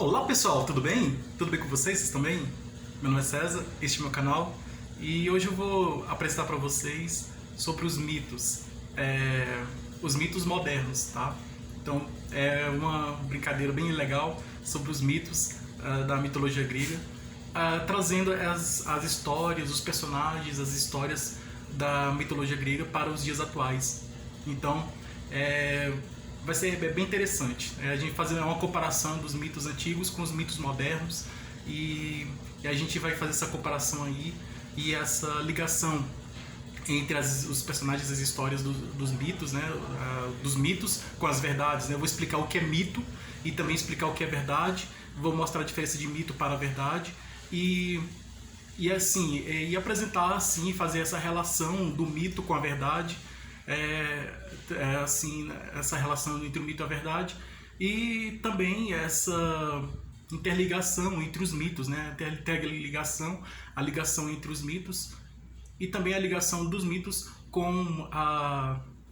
Olá pessoal, tudo bem? Tudo bem com vocês? Vocês estão bem? Meu nome é César, este é meu canal e hoje eu vou apresentar para vocês sobre os mitos, os mitos modernos, tá? Então é uma brincadeira bem legal sobre os mitos da mitologia grega, trazendo as histórias, os personagens, as histórias da mitologia grega para os dias atuais. Então, é, vai ser bem interessante. A gente fazer uma comparação dos mitos antigos com os mitos modernos e a gente vai fazer essa comparação aí e essa ligação entre os personagens e as histórias dos mitos, né? Dos mitos com as verdades. Né? Eu vou explicar o que é mito e também explicar o que é verdade. Vou mostrar a diferença de mito para a verdade e assim, e apresentar assim, fazer essa relação do mito com a verdade, assim, essa relação entre o mito e a verdade e também essa interligação entre os mitos, né? A interligação, a ligação entre os mitos e também a ligação dos mitos com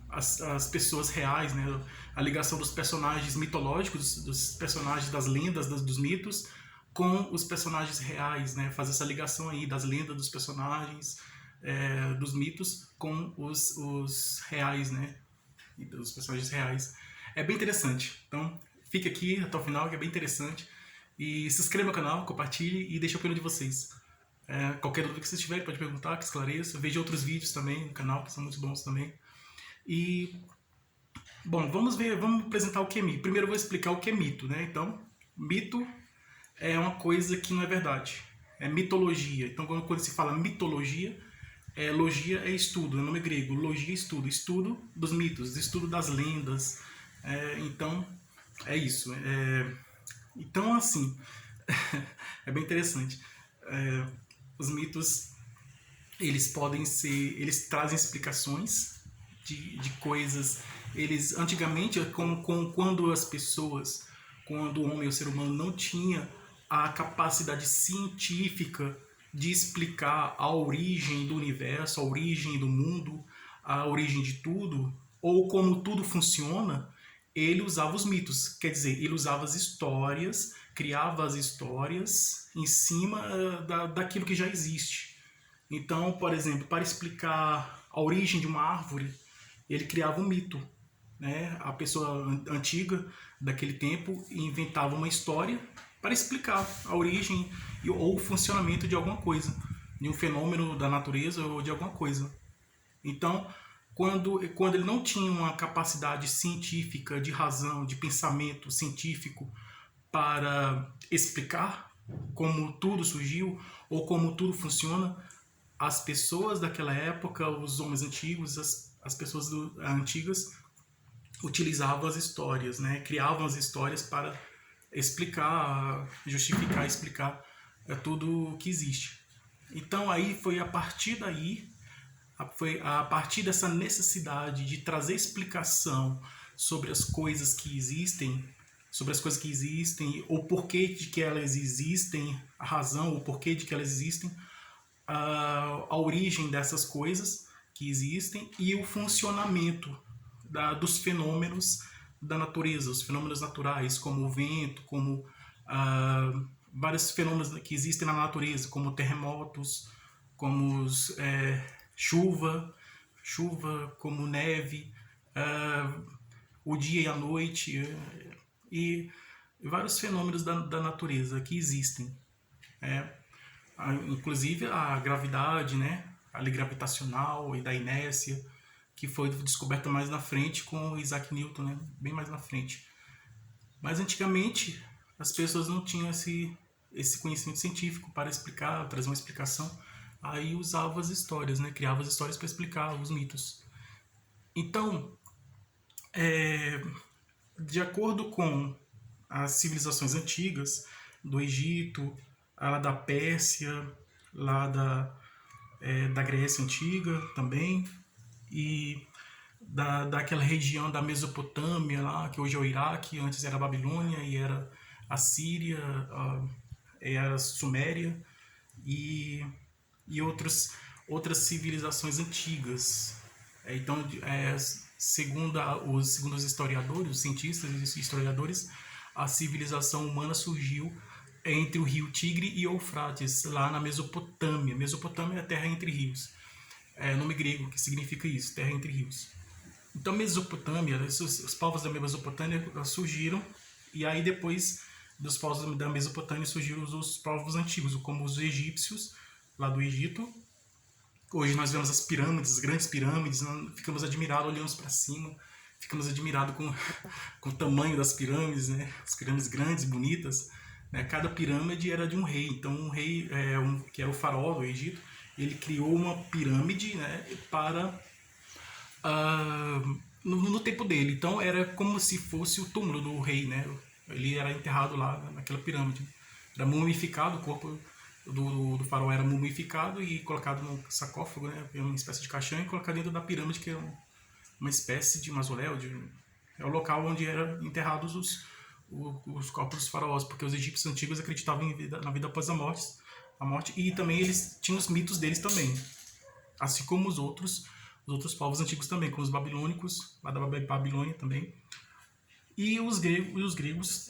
as pessoas reais, né? A ligação dos personagens mitológicos, dos personagens das lendas, dos mitos, com os personagens reais, né? Fazer essa ligação aí das lendas, dos personagens, dos mitos com os reais, né? E dos personagens reais. É bem interessante. Então, fique aqui até o final, que é bem interessante. E se inscreva no canal, compartilhe e deixe a opinião de vocês. Qualquer dúvida que vocês tiverem, pode perguntar, que esclareço. Veja outros vídeos também no canal, que são muito bons também. E, bom, vamos apresentar o que é mito. Primeiro eu vou explicar o que é mito, né? Então, mito é uma coisa que não é verdade. É mitologia. Então, quando se fala mitologia, logia é estudo, é nome grego. Logia é estudo. Estudo dos mitos, estudo das lendas. Então, é isso. Então, assim, é bem interessante. Os mitos, eles trazem explicações de coisas. Eles, antigamente, quando as pessoas, quando o homem, o ser humano, não tinha a capacidade científica de explicar a origem do universo, a origem do mundo, a origem de tudo, ou como tudo funciona, ele usava os mitos. Quer dizer, ele usava as histórias, criava as histórias em cima daquilo que já existe. Então, por exemplo, para explicar a origem de uma árvore, ele criava um mito. Né? A pessoa antiga daquele tempo inventava uma história para explicar a origem ou o funcionamento de alguma coisa, de um fenômeno da natureza ou de alguma coisa. Então, quando ele não tinha uma capacidade científica, de razão, de pensamento científico para explicar como tudo surgiu ou como tudo funciona, as pessoas daquela época, os homens antigos, as pessoas antigas, utilizavam as histórias, né? Criavam as histórias para explicar, justificar, explicar tudo o que existe. Então aí foi a partir dessa necessidade de trazer explicação sobre as coisas que existem, o porquê de que elas existem, a razão, o porquê de que elas existem, a origem dessas coisas que existem e o funcionamento dos fenômenos da natureza, os fenômenos naturais, como o vento, como vários fenômenos que existem na natureza, como terremotos, como chuva, como neve, o dia e a noite, e vários fenômenos da natureza que existem. Inclusive a gravidade, né? A lei gravitacional e da inércia, que foi descoberta mais na frente com Isaac Newton, né? Bem mais na frente. Mas antigamente as pessoas não tinham esse conhecimento científico para explicar, trazer uma explicação. Aí usavam as histórias, né? Criavam as histórias para explicar os mitos. Então, de acordo com as civilizações antigas do Egito, lá da Pérsia, lá da Grécia Antiga também, e daquela região da Mesopotâmia, lá, que hoje é o Iraque, antes era a Babilônia, e era a Síria, era a Suméria, e outras civilizações antigas. Então, segundo os historiadores, os cientistas e historiadores, a civilização humana surgiu entre o rio Tigre e Eufrates, lá na Mesopotâmia. Mesopotâmia é a terra entre rios. É nome grego que significa isso, terra entre rios. Então, Mesopotâmia, os povos da Mesopotâmia surgiram, e aí depois dos povos da Mesopotâmia surgiram os povos antigos, como os egípcios, lá do Egito. Hoje nós vemos as pirâmides, as grandes pirâmides, ficamos admirados, olhamos para cima, ficamos admirados com o tamanho das pirâmides, né? As pirâmides grandes, bonitas. Né? Cada pirâmide era de um rei, então um rei, que era o faraó do Egito, ele criou uma pirâmide, né, para no tempo dele. Então era como se fosse o túmulo do rei, né? Ele era enterrado lá naquela pirâmide. Era mumificado, o corpo do faraó era mumificado e colocado num sarcófago, né? Uma espécie de caixão, e colocado dentro da pirâmide, que é uma espécie de mausoléu. É o local onde eram enterrados os corpos dos faraós, porque os egípcios antigos acreditavam na vida após a morte, e também eles tinham os mitos deles também, assim como os outros povos antigos também, como os babilônicos, lá da Babilônia também. E os gregos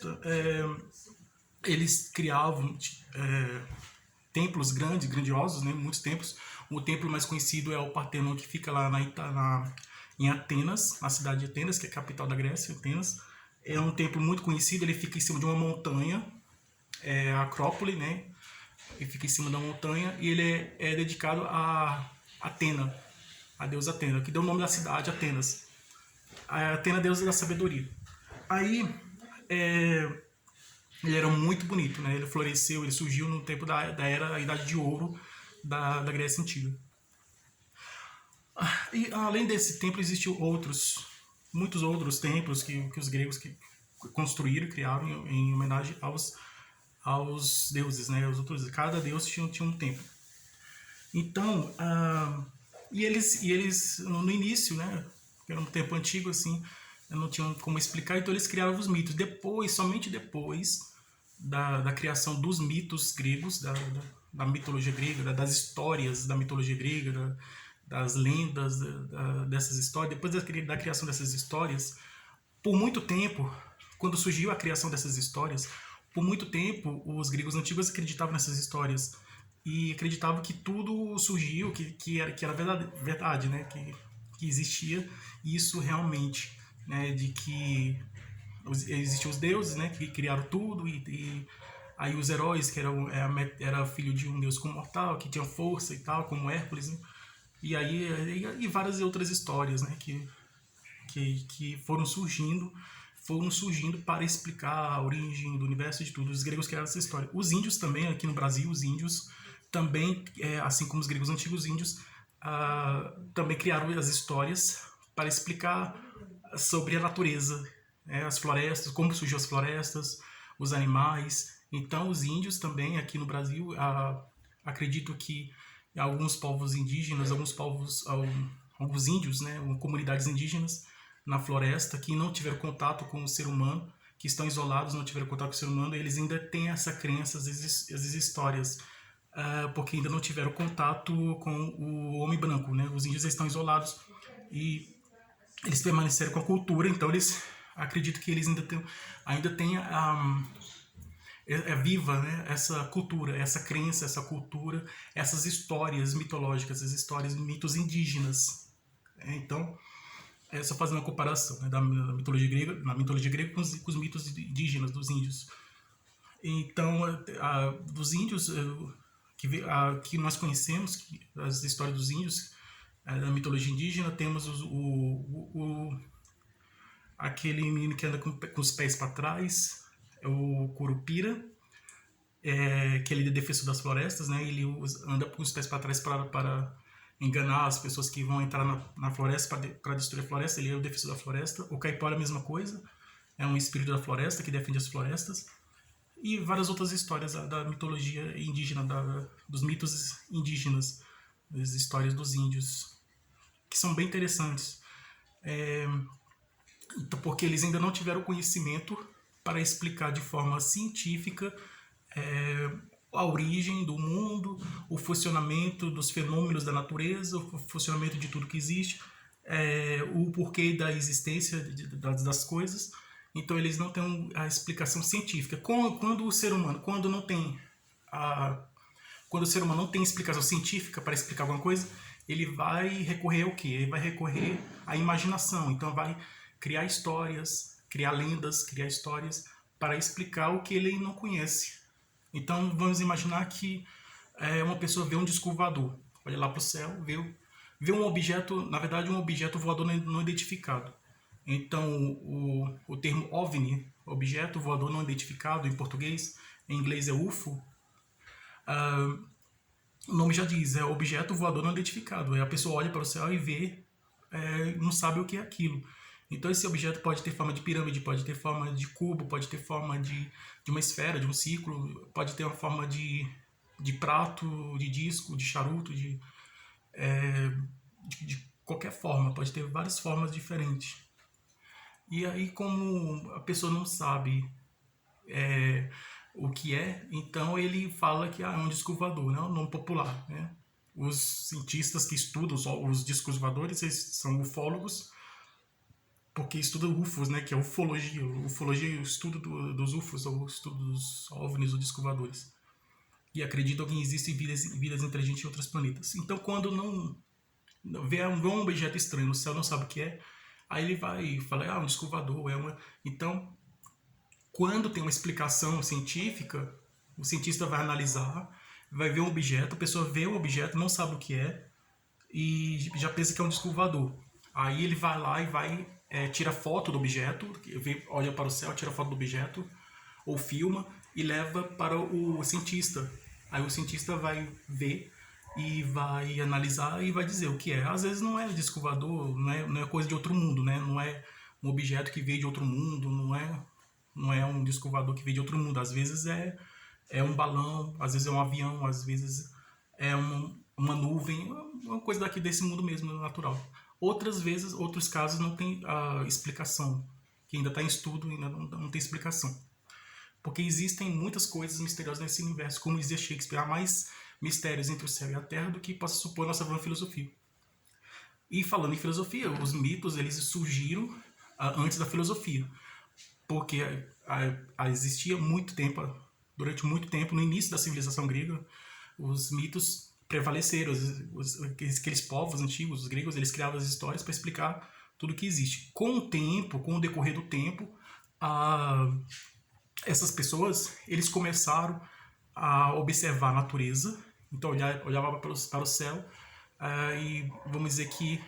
eles criavam templos grandiosos, né, muitos templos. O templo mais conhecido é o Partenon, que fica lá em Atenas, na cidade de Atenas, que é a capital da Grécia, Atenas. É um templo muito conhecido, ele fica em cima de uma montanha, a Acrópole, né? Ele fica em cima da montanha, e ele é dedicado a Atena, a deusa Atena, que deu o nome da cidade, Atenas. A Atena, deusa da sabedoria. Aí, ele era muito bonito, né? Ele floresceu, ele surgiu no tempo da Idade de Ouro da Grécia Antiga. E além desse templo, existem muitos outros templos que os gregos construíram e criaram em homenagem aos deuses, né? Cada deus tinha um templo. Então, e eles no início, né? Era um tempo antigo, assim, não tinham como explicar, então eles criaram os mitos. Somente depois da criação dos mitos gregos, da mitologia grega, das histórias da mitologia grega, das lendas dessas histórias, depois da criação dessas histórias, por muito tempo, quando surgiu a criação dessas histórias, por muito tempo os gregos antigos acreditavam nessas histórias e acreditavam que tudo surgiu, que era verdade, né? Que existia isso realmente, né? De que existiam os deuses, né? Que criaram tudo, e aí os heróis, que era filho de um deus mortal, que tinha força e tal, como Hércules, né? E várias outras histórias, né? Que foram surgindo para explicar a origem do universo e de tudo. Os gregos criaram essa história. Os índios também, aqui no Brasil, os índios também, assim como os gregos antigos, os índios também criaram as histórias para explicar sobre a natureza, as florestas, como surgiu as florestas, os animais. Então, os índios também, aqui no Brasil, acredito que alguns povos indígenas, alguns índios, né, comunidades indígenas na floresta, que não tiveram contato com o ser humano, que estão isolados, não tiveram contato com o ser humano, eles ainda têm essa crença, às vezes histórias, porque ainda não tiveram contato com o homem branco, né? Os índios estão isolados e eles permaneceram com a cultura, então eles acreditam que eles ainda têm viva, né, essa cultura, essa crença, essa cultura, essas histórias mitológicas, essas histórias, mitos indígenas. Então, só fazendo uma comparação, né, da mitologia grega com os mitos indígenas dos índios. Então, dos índios que nós conhecemos, as histórias dos índios, da mitologia indígena, temos aquele menino que anda com os pés para trás, é o Curupira, que ele é defensor das florestas, né? Ele anda com os pés para trás para enganar as pessoas que vão entrar na floresta para destruir a floresta. Ele é o defensor da floresta. O Caipora é a mesma coisa, é um espírito da floresta que defende as florestas. E várias outras histórias da mitologia indígena, dos mitos indígenas, das histórias dos índios, que são bem interessantes. Porque eles ainda não tiveram conhecimento para explicar de forma científica a origem do mundo, o funcionamento dos fenômenos da natureza, o funcionamento de tudo que existe, o porquê da existência das coisas. Então eles não têm a explicação científica. Quando o ser humano, a, quando o ser humano não tem explicação científica para explicar alguma coisa, ele vai recorrer ao quê? Ele vai recorrer à imaginação. Então vai criar histórias, criar lendas, criar histórias para explicar o que ele não conhece. Então vamos imaginar que uma pessoa vê um disco voador, olha lá para o céu, vê um objeto, na verdade um objeto voador não identificado. Então o termo OVNI, objeto voador não identificado em português, em inglês é UFO, o nome já diz, é objeto voador não identificado. A pessoa olha para o céu e vê, não sabe o que é aquilo. Então esse objeto pode ter forma de pirâmide, pode ter forma de cubo, pode ter forma de uma esfera, de um círculo, pode ter uma forma de prato, de disco, de charuto, de qualquer forma, pode ter várias formas diferentes. E aí, como a pessoa não sabe o que é, então ele fala que é um disco voador, né? Um nome popular, né? Os cientistas que estudam os discos voadores, eles são ufólogos, porque estudam UFOs, né? Que é ufologia. Ufologia é o estudo dos UFOs, ou o estudo dos OVNIs ou discos voadores. E acreditam que existem vidas inteligentes em outros planetas. Então, quando não vê um objeto estranho no céu, não sabe o que é, aí ele vai e fala, um disco voador, Então, quando tem uma explicação científica, o cientista vai analisar, vai ver um objeto, a pessoa vê o objeto, não sabe o que é, e já pensa que é um disco voador. Aí ele vai lá e tira foto do objeto, olha para o céu, tira foto do objeto, ou filma, e leva para o cientista. Aí o cientista vai ver e vai analisar e vai dizer o que é. Às vezes não é disco voador, não é coisa de outro mundo, né? Não é um objeto que veio de outro mundo, não é um disco voador que veio de outro mundo. Às vezes é um balão, às vezes é um avião, às vezes é uma nuvem, uma coisa daqui desse mundo mesmo, natural. Outras vezes, outros casos não tem explicação, que ainda está em estudo, ainda não tem explicação. Porque existem muitas coisas misteriosas nesse universo, como dizia Shakespeare, há mais mistérios entre o céu e a terra do que possa supor nossa vã filosofia. E falando em filosofia, os mitos eles surgiram antes da filosofia, porque existia muito tempo, durante muito tempo, no início da civilização grega, os mitos prevaleceram. Aqueles povos antigos, os gregos, eles criavam as histórias para explicar tudo que existe. Com o tempo, com o decorrer do tempo, essas pessoas eles começaram a observar a natureza, então olhava para o céu e vamos dizer que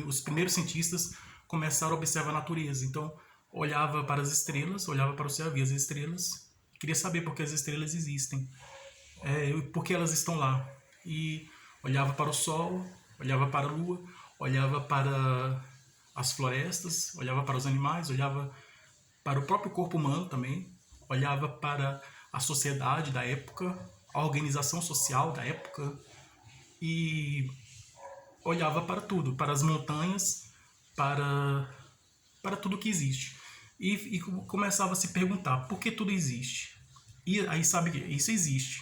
os primeiros cientistas começaram a observar a natureza. Então olhava para as estrelas, olhava para o céu, via as estrelas, queria saber por que as estrelas existem, por que elas estão lá. E olhava para o sol, olhava para a lua, olhava para as florestas, olhava para os animais, olhava para o próprio corpo humano também, olhava para a sociedade da época, a organização social da época, e olhava para tudo, para as montanhas, para tudo que existe. E começava a se perguntar por que tudo existe. E aí sabe que isso existe,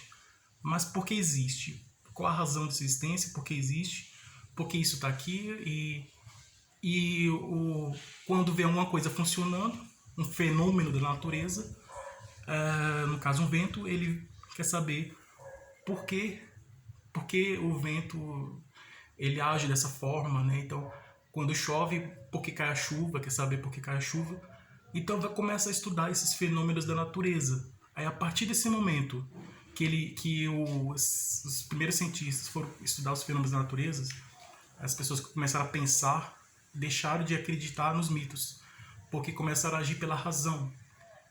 mas por que existe? Qual a razão de existência? Por que existe? Por que isso está aqui? Quando vê alguma coisa funcionando, um fenômeno da natureza, no caso um vento, ele quer saber por que o vento ele age dessa forma, né? Então, quando chove, por que cai a chuva, quer saber por que cai a chuva. Então, começa a estudar esses fenômenos da natureza. Aí, a partir desse momento que os primeiros cientistas foram estudar os fenômenos da natureza, as pessoas que começaram a pensar deixaram de acreditar nos mitos, porque começaram a agir pela razão.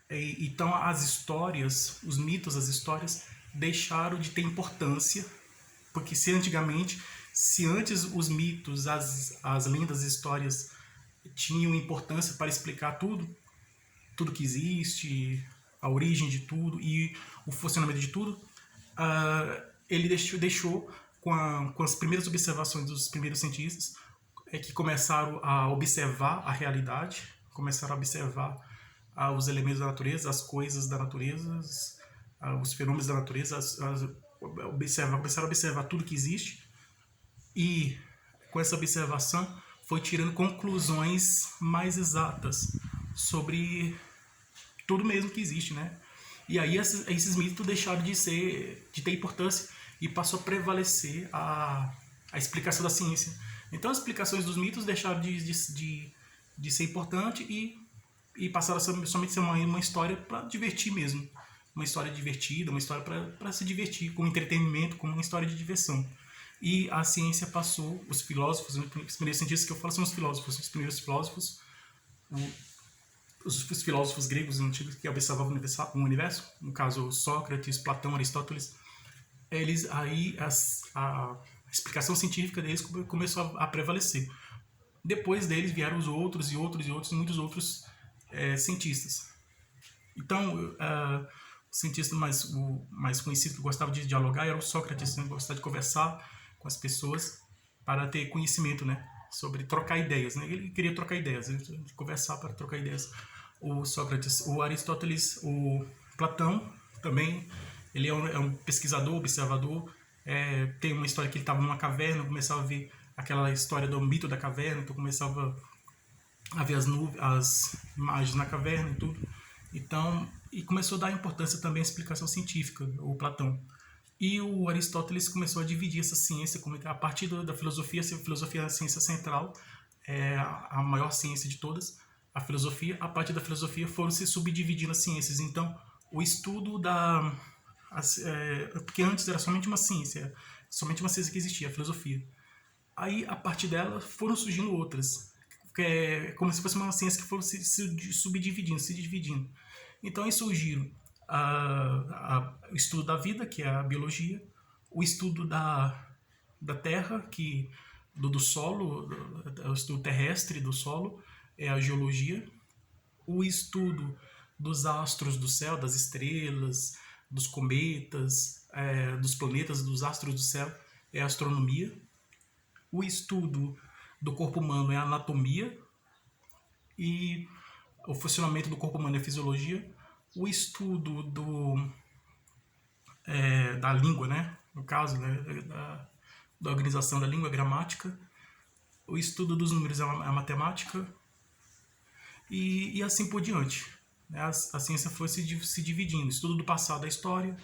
Então, as histórias, os mitos, as histórias deixaram de ter importância, porque se antes os mitos, as lendas, as histórias tinham importância para explicar tudo que existe, a origem de tudo e o funcionamento de tudo, ele deixou com as primeiras observações dos primeiros cientistas, que começaram a observar a realidade, começaram a observar os elementos da natureza, as coisas da natureza, os fenômenos da natureza, começaram a observar tudo que existe, e com essa observação foi tirando conclusões mais exatas, sobre tudo mesmo que existe, né? E aí esses mitos deixaram de ter importância e passou a prevalecer a explicação da ciência. Então as explicações dos mitos deixaram de ser importante e passaram a somente ser uma história para divertir mesmo. Uma história divertida, uma história para se divertir, com entretenimento, como uma história de diversão. E a ciência passou, os filósofos, os primeiros cientistas que eu falo são os primeiros filósofos, os filósofos gregos antigos que observavam o universo, no caso Sócrates, Platão, Aristóteles, eles aí a explicação científica deles começou a prevalecer. Depois deles vieram os outros e outros e outros, muitos outros cientistas. Então, o cientista mais conhecido que gostava de dialogar era o Sócrates, né? Gostava de conversar com as pessoas para ter conhecimento, né? Sobre trocar ideias, né? Ele queria trocar ideias, conversar para trocar ideias. O Sócrates, o Aristóteles, o Platão também, ele é um pesquisador, observador. Tem uma história que ele estava numa caverna, começava a ver aquela história do mito da caverna, então começava a ver as imagens na caverna e tudo. Então, e começou a dar importância também à explicação científica, o Platão. E o Aristóteles começou a dividir essa ciência, a partir da filosofia, a filosofia é a ciência central, é a maior ciência de todas, a filosofia. A partir da filosofia foram se subdividindo as ciências. Então, o estudo porque antes era somente uma ciência que existia, a filosofia. Aí, a partir dela, foram surgindo outras, que é como se fosse uma ciência que foram se subdividindo, se dividindo. Então, aí surgiram o estudo da vida, que é a biologia, o estudo da terra, do solo, o estudo terrestre do solo, é a geologia, o estudo dos astros do céu, das estrelas, dos cometas, dos planetas, dos astros do céu, é a astronomia, o estudo do corpo humano é a anatomia, e o funcionamento do corpo humano é a fisiologia, o estudo da língua, né? No caso, né? da organização da língua, a gramática, o estudo dos números é a matemática, e assim por diante. Né? A ciência foi se dividindo, estudo do passado, da história,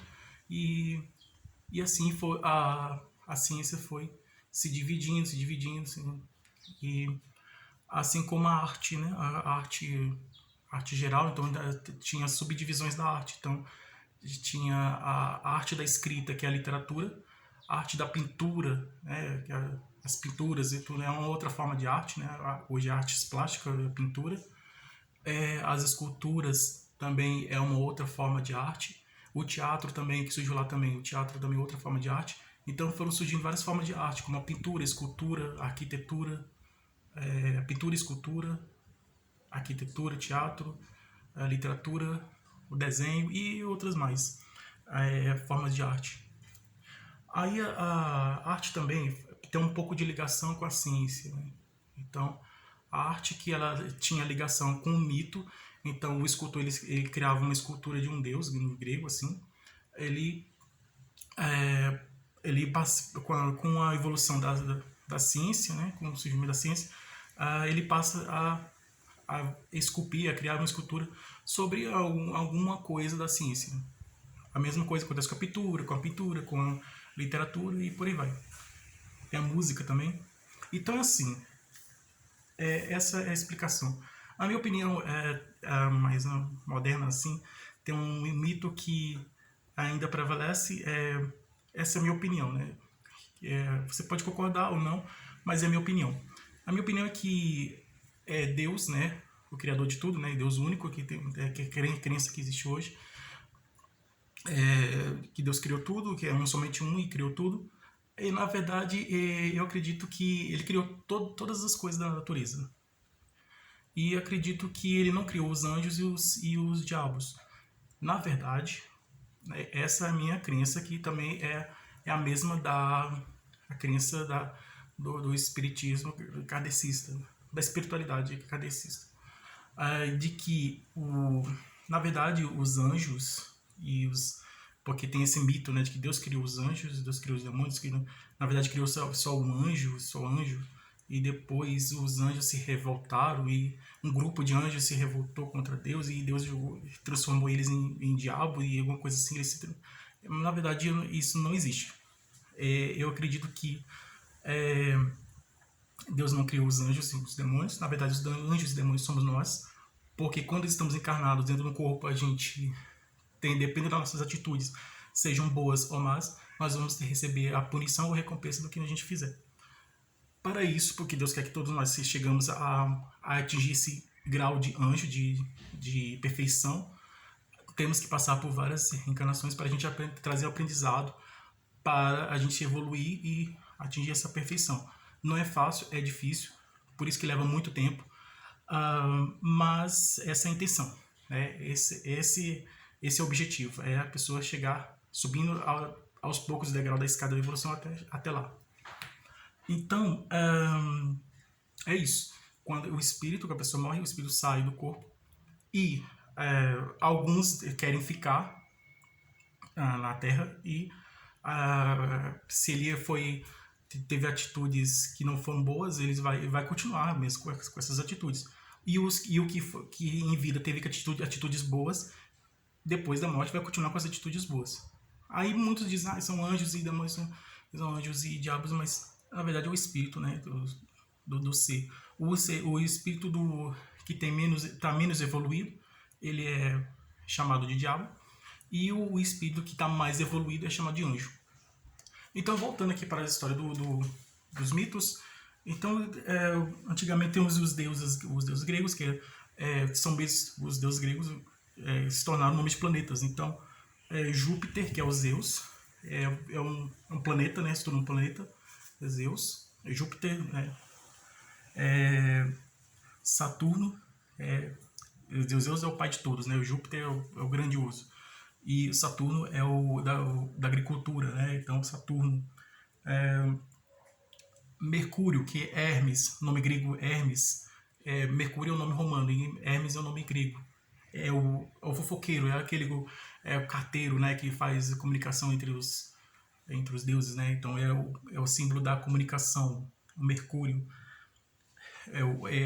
e assim foi, a ciência foi se dividindo, assim, e assim como a arte, né? A arte geral, então tinha subdivisões da arte. Então tinha a arte da escrita, que é a literatura, a arte da pintura, né? Que as pinturas e tudo é uma outra forma de arte, né? Hoje a artes plásticas, a pintura. As esculturas também é uma outra forma de arte. O teatro também, que surgiu lá também, o teatro também é outra forma de arte. Então foram surgindo várias formas de arte, como a pintura, a escultura, a arquitetura, a pintura, escultura, arquitetura, teatro, a literatura, o desenho e outras mais formas de arte. Aí a arte também tem um pouco de ligação com a ciência, né? Então a arte que ela tinha ligação com o mito, então o escultor ele criava uma escultura de um deus grego assim, ele com a evolução da ciência, né, com o surgimento da ciência, ele passa a esculpir, a criar uma escultura sobre alguma coisa da ciência. A mesma coisa acontece com a pintura, com a literatura e por aí vai. Tem a música também. Então, assim, essa é a explicação. A minha opinião mais moderna, assim, tem um mito que ainda prevalece. Essa é a minha opinião, né? Você pode concordar ou não, mas é a minha opinião. A minha opinião é que Deus, né, o criador de tudo, né, Deus único, que é a crença que existe hoje, que Deus criou tudo, que é somente um e criou tudo. E, na verdade, eu acredito que ele criou todas as coisas da natureza. E acredito que ele não criou os anjos e os diabos. Na verdade, essa é a minha crença, que também é a mesma a crença do espiritismo kardecista, da espiritualidade kardecista. De que, na verdade, os anjos porque tem esse mito, né, de que Deus criou os anjos, Deus criou os demônios, que na verdade criou só um anjo, e depois os anjos se revoltaram e um grupo de anjos se revoltou contra Deus e Deus transformou eles em diabo e alguma coisa assim. Na verdade, isso não existe. Eu acredito que Deus não criou os anjos e os demônios. Na verdade, os anjos e os demônios somos nós, porque quando estamos encarnados dentro do corpo, a gente tem, dependendo das nossas atitudes, sejam boas ou más, nós vamos receber a punição ou recompensa do que a gente fizer. Para isso, porque Deus quer que todos nós chegamos a atingir esse grau de anjo, de perfeição, temos que passar por várias reencarnações para a gente trazer o aprendizado, para a gente evoluir e atingir essa perfeição. Não é fácil, é difícil, por isso que leva muito tempo, mas essa é a intenção, né? Esse é o objetivo, é a pessoa chegar subindo aos poucos o degrau da escada da evolução até lá. Então, é isso. Quando o espírito, que a pessoa morre, o espírito sai do corpo e alguns querem ficar na Terra e se ele teve atitudes que não foram boas, ele vai continuar mesmo com essas atitudes. E o que em vida teve atitudes boas, depois da morte vai continuar com as atitudes boas. Aí muitos dizem, são anjos e demônios, são anjos e diabos, mas na verdade é o espírito, né, do ser. O espírito que está menos evoluído, ele é chamado de diabo, e o espírito que está mais evoluído é chamado de anjo. Então, voltando aqui para a história dos mitos, então, antigamente tem os deuses gregos, que são os deuses gregos se tornaram nomes de planetas. Então, Júpiter, que é o Zeus, é um planeta, né? Se tornou um planeta, é Zeus. Júpiter, Saturno, Zeus é o pai de todos, né? O Júpiter é o grandioso. E Saturno é o da agricultura, né? Então, Saturno. Mercúrio, que é Hermes, nome grego Hermes. Mercúrio é o nome romano e Hermes é o nome grego. É o fofoqueiro, é o carteiro, né? Que faz a comunicação entre os deuses, né? Então, é o símbolo da comunicação. O Mercúrio é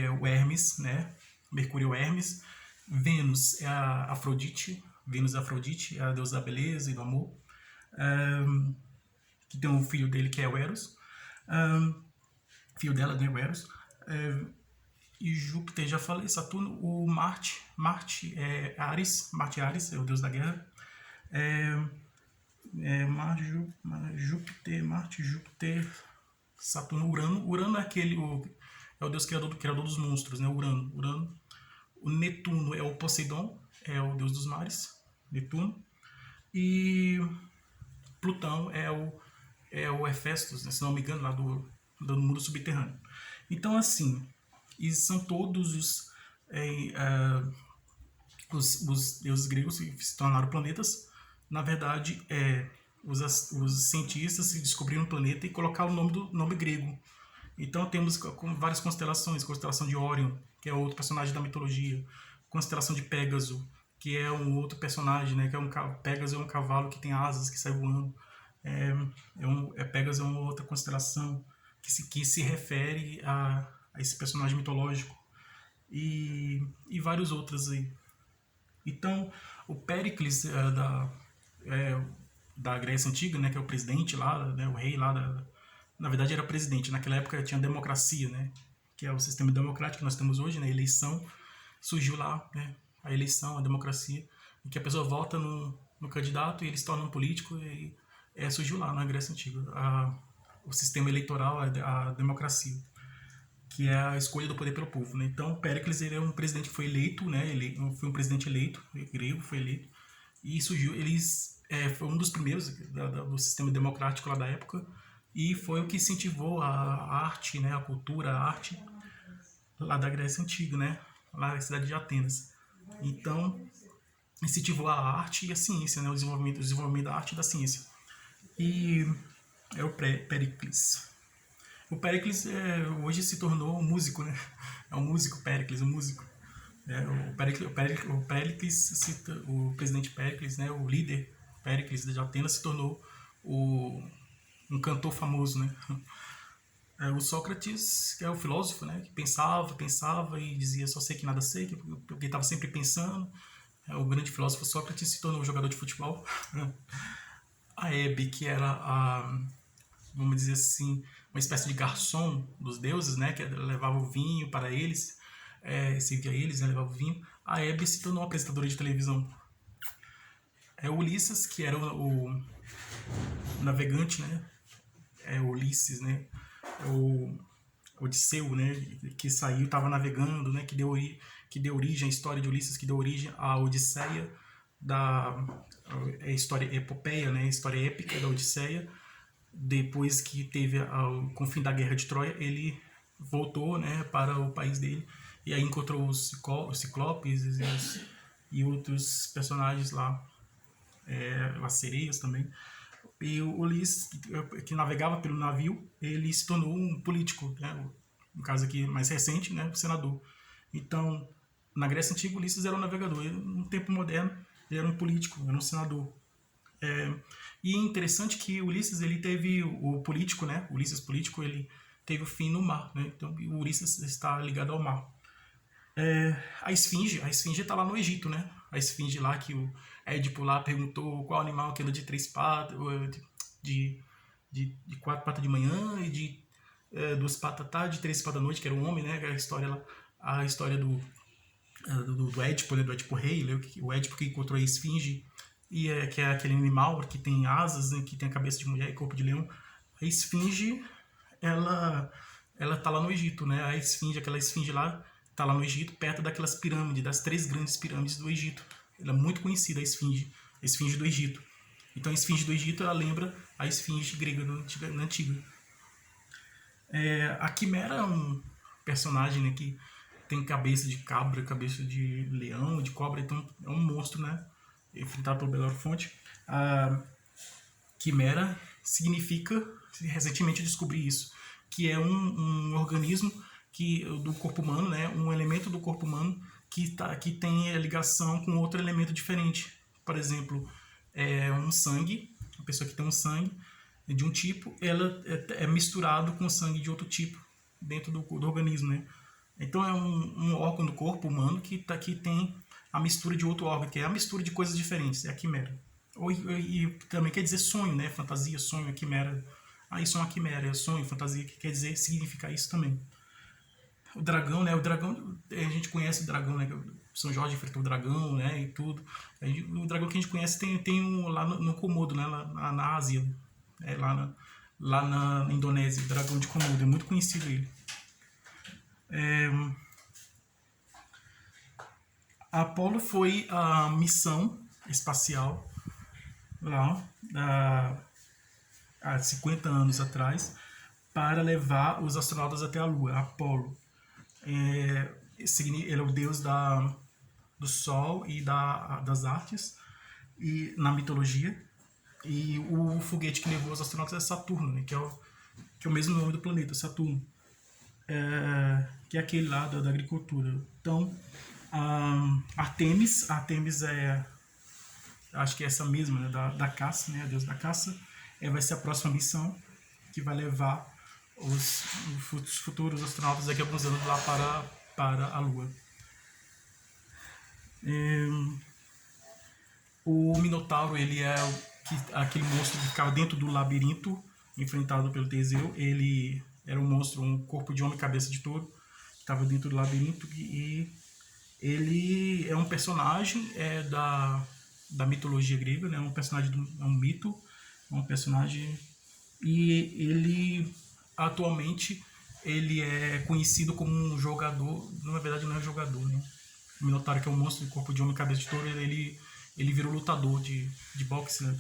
o Hermes, né? Mercúrio é o Hermes. Vênus é a Afrodite. Vênus é a Afrodite, é a deusa da beleza e do amor. Que tem um filho dele que é o Eros. Filho dela, né, o Eros. E Júpiter, já falei. Saturno, o Marte é Ares. Marte é Ares, é o deus da guerra. Júpiter, Saturno, Urano. Urano é é o deus criador dos monstros, né? Urano. O Netuno é o Poseidon, é o deus dos mares, Netuno. E Plutão é o Hefestos, né, se não me engano, lá do mundo subterrâneo. Então, assim, e são todos os deuses gregos que se tornaram planetas. Na verdade, os cientistas se descobriram um planeta e colocaram o nome grego. Então temos várias constelações, constelação de Órion, que é outro personagem da mitologia, constelação de Pégaso, que é um outro personagem, né, que Pégaso é um cavalo que tem asas, que sai voando. Pégaso é uma outra constelação que se refere a esse personagem mitológico e vários outros aí. Então, o Péricles da Grécia Antiga, né, que é o presidente lá, né, o rei lá na verdade era presidente, naquela época tinha democracia, né, que é o sistema democrático que nós temos hoje, né, a eleição, surgiu lá, né, a eleição, a democracia, em que a pessoa vota no candidato e ele se torna um político e surgiu lá na Grécia Antiga, o sistema eleitoral, a democracia, que é a escolha do poder pelo povo, né. Então, Péricles, ele é um presidente que foi eleito, né, foi um presidente eleito, grego, foi eleito, e surgiu, foi um dos primeiros do sistema democrático lá da época, e foi o que incentivou a arte, né, a cultura, a arte lá da Grécia Antiga, né, lá na cidade de Atenas. Então, incentivou a arte e a ciência, né, o desenvolvimento da arte e da ciência. E é o Péricles. O Péricles hoje se tornou um músico, né? É um músico, Péricles, um músico. O presidente Péricles, né, o líder Péricles de Atenas, se tornou um cantor famoso, né? O Sócrates, que é o filósofo, né, que pensava e dizia só sei que nada sei, porque estava sempre pensando. O grande filósofo Sócrates se tornou jogador de futebol. A Hebe, que era vamos dizer assim, uma espécie de garçom dos deuses, né, que levava o vinho para eles, servia eles, né, levava o vinho. A Hebe se tornou apresentadora de televisão. O Ulisses, que era o navegante, né, Ulisses, né, o Odisseu, né, que saiu, estava navegando, né, que deu origem à história de Ulisses, que deu origem à Odisseia, a história epopeia, né, a história épica da Odisseia. Depois que teve com o fim da Guerra de Troia, ele voltou, né, para o país dele e aí encontrou os ciclopes e outros personagens lá, as sereias também. E o Ulisses, que navegava pelo navio, ele se tornou um político, né? No caso aqui mais recente, né? Senador. Então, na Grécia Antiga, Ulisses era um navegador. No tempo moderno, ele era um político, era um senador. E é interessante que Ulisses, ele teve o político, né? O Ulisses político, ele teve o fim no mar, né? Então, o Ulisses está ligado ao mar. A Esfinge está lá no Egito, né? A Esfinge lá que o Édipo lá perguntou qual animal que anda de 3 patas, de 4 patas de manhã e de 2 patas à tarde, 3 patas à noite, que era um homem, né? A história do Édipo, né? Do Édipo rei, né? O Édipo que encontrou a Esfinge, que é aquele animal que tem asas, né? Que tem a cabeça de mulher e corpo de leão. A Esfinge, ela tá lá no Egito, né? Aquela Esfinge lá, tá lá no Egito, perto daquelas pirâmides, das 3 grandes pirâmides do Egito. Ela é muito conhecida, a Esfinge do Egito. Então a Esfinge do Egito, ela lembra a Esfinge grega na antiga. A Quimera é um personagem, né, que tem cabeça de cabra, cabeça de leão, de cobra, então é um monstro, né, enfrentado pelo Belerofonte. A Quimera significa, recentemente descobri isso, que é um organismo do corpo humano, né, um elemento do corpo humano que tem ligação com outro elemento diferente. Por exemplo, um sangue, a pessoa que tem um sangue de um tipo, ela é misturado com sangue de outro tipo dentro do organismo, né? Então é um órgão do corpo humano que tem a mistura de outro órgão, que é a mistura de coisas diferentes, é a quimera. E também quer dizer sonho, né? Fantasia, sonho, quimera. Isso é uma quimera, é sonho, fantasia, que quer dizer significar isso também. O dragão, né? O dragão, a gente conhece o dragão, né? São Jorge enfrentou o dragão, né? E tudo. O dragão que a gente conhece tem lá no Komodo, né? Lá na Ásia, lá na Indonésia, o dragão de Komodo, é muito conhecido ele. A Apollo foi a missão espacial lá há 50 anos atrás para levar os astronautas até a Lua, a Apollo. Ele é o deus do Sol e das artes e na mitologia. E o foguete que levou os astronautas é Saturno, né, que é o mesmo nome do planeta, Saturno, que é aquele lá da agricultura. Então, Artemis acho que é essa mesma, né, da caça, né, a deusa da caça, vai ser a próxima missão que vai levar os futuros astronautas daqui a alguns anos lá para a Lua. O Minotauro, ele é aquele monstro que ficava dentro do labirinto, enfrentado pelo Teseu. Ele era um monstro, um corpo de homem, cabeça de touro, que estava dentro do labirinto, e ele é um personagem da mitologia grega, né? Um personagem, é um mito, um personagem, e ele atualmente ele é conhecido como um jogador. Na verdade não é jogador, né? O Minotauro, que é um monstro de corpo de homem, cabeça de touro, ele virou lutador de boxe, né?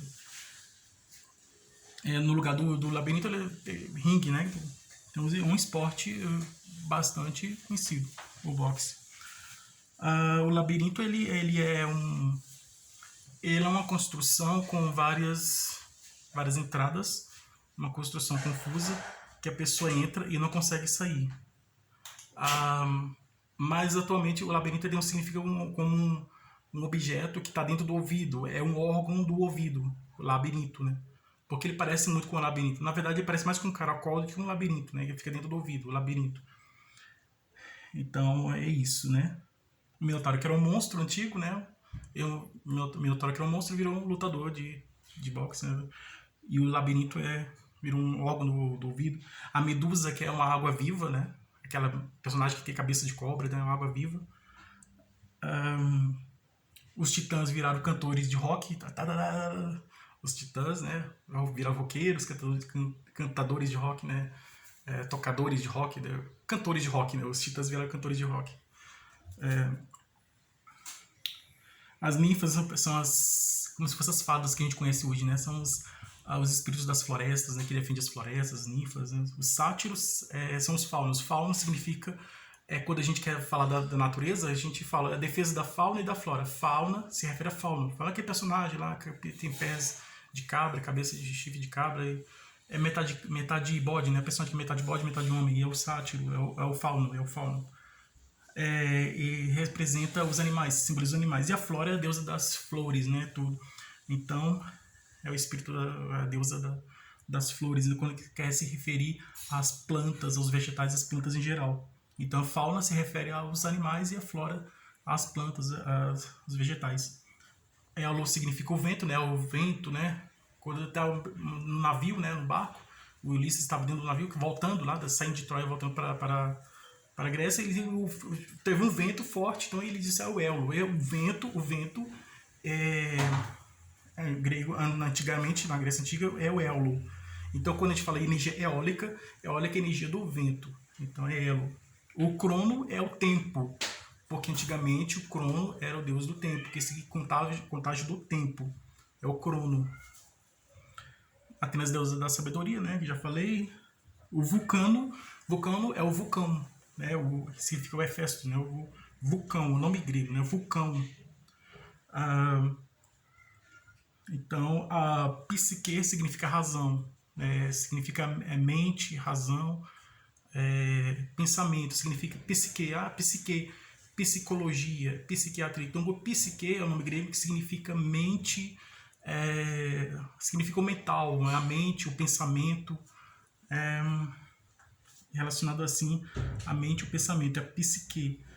No lugar do labirinto, ele é ringue, né? Então é um esporte bastante conhecido, o boxe. O labirinto, ele é uma construção com várias entradas, uma construção confusa, que a pessoa entra e não consegue sair. Mas atualmente o labirinto tem um significado como um objeto que está dentro do ouvido, é um órgão do ouvido, o labirinto, né? porque ele parece muito com um labirinto. Na verdade, ele parece mais com um caracol do que um labirinto, né? Que fica dentro do ouvido, o labirinto. Então, é isso, né? O Minotauro, que era um monstro antigo, né? Minotauro, que era um monstro, virou um lutador de boxe, né? E o labirinto virou um órgão do ouvido. A Medusa, que é uma água viva, né? Aquela personagem que tem cabeça de cobra, né? Uma água viva. Os titãs viraram cantores de rock. Os titãs, né? Viraram roqueiros, cantadores de rock, né? Tocadores de rock, né? Cantores de rock, né? Os titãs viraram cantores de rock. As ninfas são como se fossem as fadas que a gente conhece hoje, né? São os espíritos das florestas, né? Que defendem as florestas, as ninfas. Né? Os sátiros são os faunos. Fauno significa, quando a gente quer falar da natureza, a gente fala a defesa da fauna e da flora. Fauna se refere a fauno. Fala aquele personagem lá que tem pés de cabra, cabeça de chifre de cabra, é metade bode, né? A personagem que é metade bode, metade homem. E é o sátiro, é o fauno, é o fauno. E representa os animais, simboliza os animais. E a flora é a deusa das flores, né? Tudo. Então, é o espírito a deusa das flores, quando quer se referir às plantas, aos vegetais, às plantas em geral. Então, a fauna se refere aos animais e a flora às plantas, aos vegetais. A lua significa o vento, né? O vento, né? Quando está no navio, né? No barco, o Ulisses estava dentro do navio, voltando lá, saindo de Troia, voltando para a Grécia, ele teve um vento forte, então ele disse o Éolo. O vento grego, antigamente, na Grécia Antiga, é o Éolo. Então, quando a gente fala energia eólica é a energia do vento. Então, é Éolo. O crono é o tempo, porque antigamente o crono era o deus do tempo, que se contágio do tempo. É o crono. Atenas, deusa da sabedoria, né, que já falei. O vulcano é o vulcão, né, significa o Hefesto, né, o vulcão, o nome grego, né, vulcão. Então, a psique significa razão, significa mente, razão, pensamento, significa psique, psicologia, psiquiatria. Então, o psique é o nome grego que significa mente, significa o mental, a mente, o pensamento, relacionado assim a mente e o pensamento, é a psique.